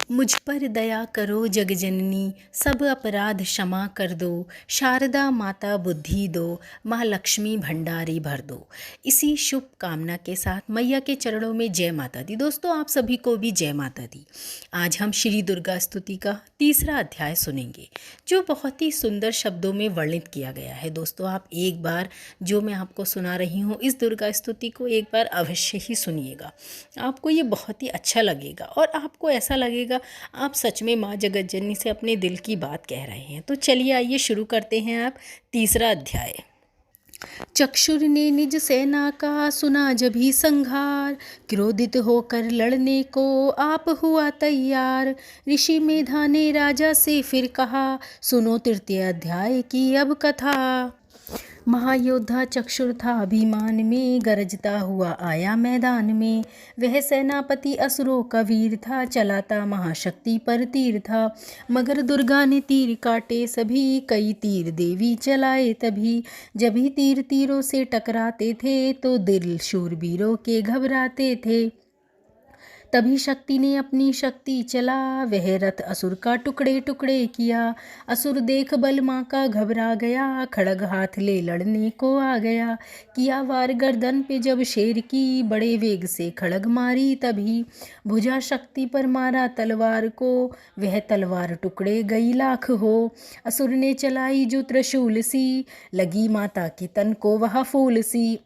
मुझ पर दया करो जगजननी, सब अपराध क्षमा कर दो। शारदा माता बुद्धि दो, माँ लक्ष्मी भंडारी भर दो। इसी शुभ कामना के साथ मैया के चरणों में जय माता दी। दोस्तों, आप सभी को भी जय माता दी। आज हम श्री दुर्गा स्तुति का तीसरा अध्याय सुनेंगे, जो बहुत ही सुंदर शब्दों में वर्णित किया गया है। दोस्तों, आप एक बार जो मैं आपको सुना रही हूँ इस दुर्गा स्तुति को एक बार अवश्य ही सुनिएगा। आपको ये बहुत ही अच्छा लगेगा और आपको ऐसा लगेगा आप सच में माँ जगतजननी से अपने दिल की बात कह रहे हैं। तो चलिए आइए शुरू करते हैं आप तीसरा अध्याय। चक्षुर ने निज सेना का सुना जभी संहार, क्रोधित होकर लड़ने को आप हुआ तैयार। ऋषि मेधा ने राजा से फिर कहा, सुनो तृतीय अध्याय की अब कथा। महायोद्धा चक्षुर था अभिमान में, गरजता हुआ आया मैदान में। वह सेनापति असुरों का वीर था, चलाता महाशक्ति पर तीर था। मगर दुर्गा ने तीर काटे सभी, कई तीर देवी चलाए तभी। जब ही तीर तीरों से टकराते थे, तो दिल शूरवीरों के घबराते थे। तभी शक्ति ने अपनी शक्ति चला, वह रथ असुर का टुकड़े टुकड़े किया। असुर देख बल माँ का घबरा गया, खड़ग हाथ ले लड़ने को आ गया। किया वार गर्दन पे जब शेर की, बड़े वेग से खड़ग मारी तभी। भुजा शक्ति पर मारा तलवार को, वह तलवार टुकड़े गई लाख हो। असुर ने चलाई जो त्रिशूल सी, लगी माता के तन को वह फूल सी।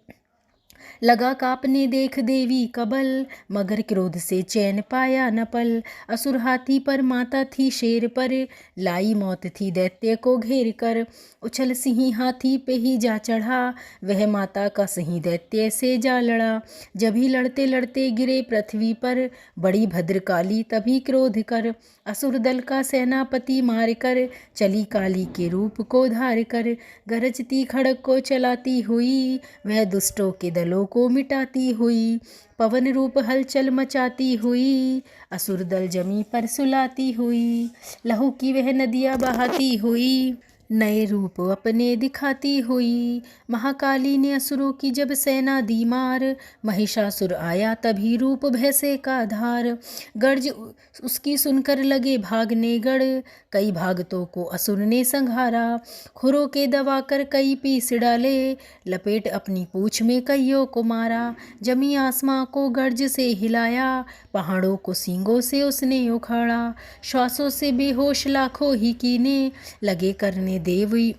लगा कांपने देख देवी का बल, मगर क्रोध से चैन पाया न पल। असुर हाथी पर माता थी शेर पर, लाई मौत थी दैत्य को घेर कर। उछल सिंह हाथी पे ही जा चढ़ा, वह माता का सिंह दैत्य से जा लड़ा। जब ही लड़ते लड़ते गिरे पृथ्वी पर, बड़ी भद्रकाली तभी क्रोध कर। असुर दल का सेनापति मार कर, चली काली के रूप को धार कर। गरजती खड़ग को चलाती हुई, वह दुष्टों के दलों को मिटाती हुई। पवन रूप हलचल मचाती हुई, असुर दल जमी पर सुलाती हुई। लहू की वह नदियाँ बहाती हुई, नए रूप अपने दिखाती हुई। महाकाली ने असुरों की जब सेना दी मार, महिषासुर आया तभी रूप भैंसे का धार। गर्ज उसकी सुनकर लगे भागने गढ़, कई भागतों को असुर ने संहारा। खुरों के दबाकर कई पीस डाले, लपेट अपनी पूंछ में कईयों को मारा। जमी आसमां को गर्ज से हिलाया, पहाड़ों को सींगों से उसने उखाड़ा। श्वासों से बेहोश लाखों ही कीने, लगे करने देवी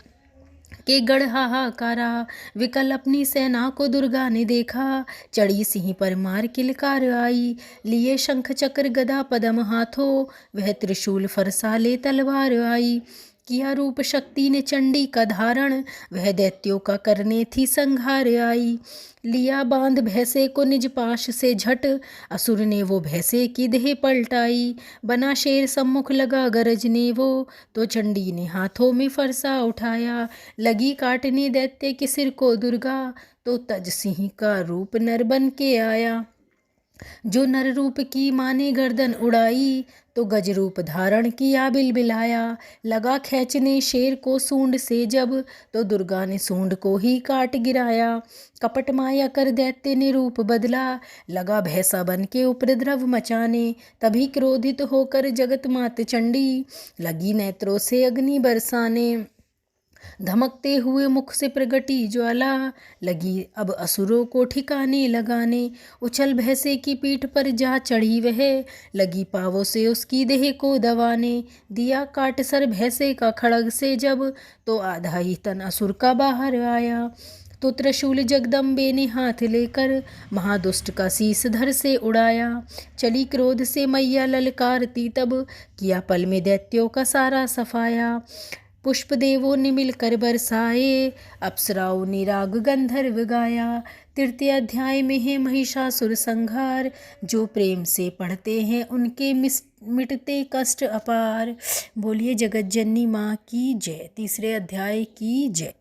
के गढ़ हाहाकारा। विकल अपनी सेना को दुर्गा ने देखा, चढ़ी सिंह पर मार किलकार आई। लिए शंख चक्र गदा पद्म हाथों, वह त्रिशूल फरसाले तलवार आई। किया रूप शक्ति ने चंडी का धारण, वह दैत्यों का करने थी संहार आई। लिया बांध भैंसे को निज पाश से झट, असुर ने वो भैंसे की देह पलटाई। बना शेर सम्मुख लगा गरजने वो, तो चंडी ने हाथों में फरसा उठाया। लगी काटने दैत्य के सिर को दुर्गा, तो तज सिंह का रूप नर बन के आया। जो नर रूप की माँ ने गर्दन उड़ाई, तो गज रूप धारण किया बिलबिलाया। लगा खींचने शेर को सूंड से जब, तो दुर्गा ने सूंड को ही काट गिराया। कपट माया कर दैत्य ने रूप बदला, लगा भैंसा बन के उपद्रव मचाने। तभी क्रोधित होकर जगत मात चंडी, लगी नेत्रों से अग्नि बरसाने। धमकते हुए मुख से प्रगटी ज्वाला, लगी अब असुरों को ठिकाने लगाने। उछल भैंसे की पीठ पर जा चढ़ी वह, लगी पावों से उसकी देह को दबाने। दिया काट सर भैंसे का खड़ग से जब, तो आधा ही तन असुर का बाहर आया। तो त्रिशूल जगदम्बे ने हाथ लेकर, महादुष्ट का शीस धर से उड़ाया। चली क्रोध से मैया ललकारती तब, किया पल में दैत्यों का सारा सफाया। पुष्प देवों ने मिलकर बरसाए, अप्सराओं ने राग गंधर्व गाया। तृतीय अध्याय में है महिषासुर संहार, जो प्रेम से पढ़ते हैं उनके मिटते कष्ट अपार। बोलिए जगत जननी माँ की जय। तीसरे अध्याय की जय।